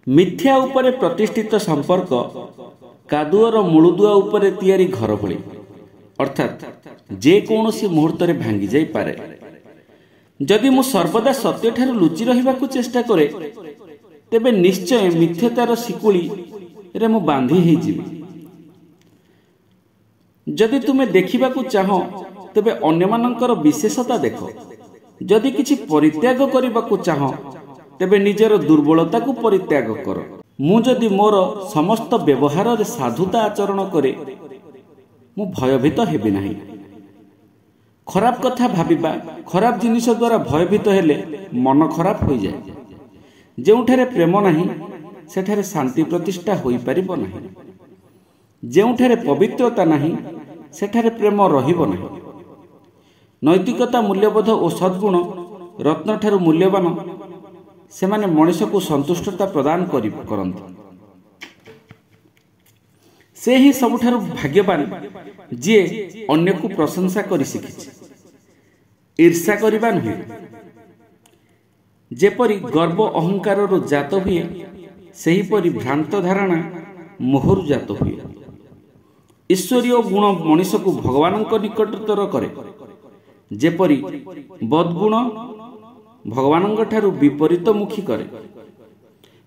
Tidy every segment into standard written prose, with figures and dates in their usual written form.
मिथ्या उपरे प्रतिष्ठित संपर्क कादुअर मूलदुआ उपरे तैयारी घर भली अर्थात जेकोसी मुहूर्त भांगी जाई पारे। जदि मु सर्वदा सत्य ठारू लुचि रहिबाकु चेष्टा करे तेबे निश्चय मिथ्यतार शिकुली रे मु बांधी हे जिवि। जदि तुमे देखिबाकु चाहो तेबे अन्यमानंकर विशेषता देख। जदि किछि परित्याग करिबाकु चाहो तेबे निजर दुर्बलता को परित्याग कर। मु जदि मोर समस्त व्यवहार रे साधुता आचरण करे मु भयभीत हेबि नाही। खराब कथा भाबिबा खराब जिनिस द्वारा भयभीत हेले मन खराब हो जाए। जेउठारे प्रेम नाही सेठारे शांति प्रतिष्ठा होई परिबो नाही। जेउठारे पवित्रता नाही सेठारे प्रेम रहिबो नाही। नैतिकता मूल्यबोध और सद्गुण रत्न ठारू मूल्यवान सेमाने मनुष्य को संतुष्टता प्रदान करते। से ही सबुठारु भाग्यवान जे अन्य को प्रशंसा करि शिखिछि। ईर्षा करिबा नुहे। जेपरि गर्व अहंकार रु जात हुए सेही परि भ्रांत धारणा मोहरु जात हुए। ईश्वरीय गुण मनुष्य को भगवान निकटतर करे। जेपरि बदगुण भगवान ठारू विपरीत मुखी करे।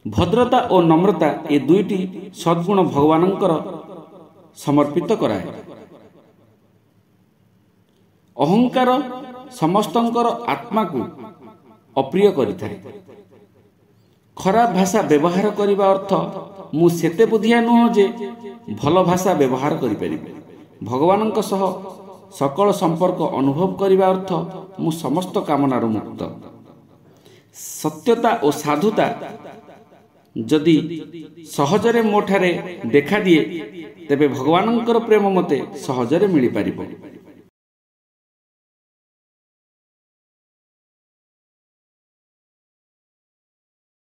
भद्रता और नम्रता ए दुईटी सद्गुण भगवानंकर समर्पित कराए। अहंकार समस्तंकर आत्मा को अप्रिय करिथाए। खराब भाषा व्यवहार करिबा अर्थ मु सेते बुद्धिया नुह जे भल भाषा व्यवहार करि परिबे। भगवानंक सह सकल संपर्क अनुभव करिबा अर्थ मु समस्त कामनार मुक्त। सत्यता और साधुता जदि सहजरे मोठारे देखा दिए तेबे भगवानंकर प्रेम मते सहजरे मिली पारिबो।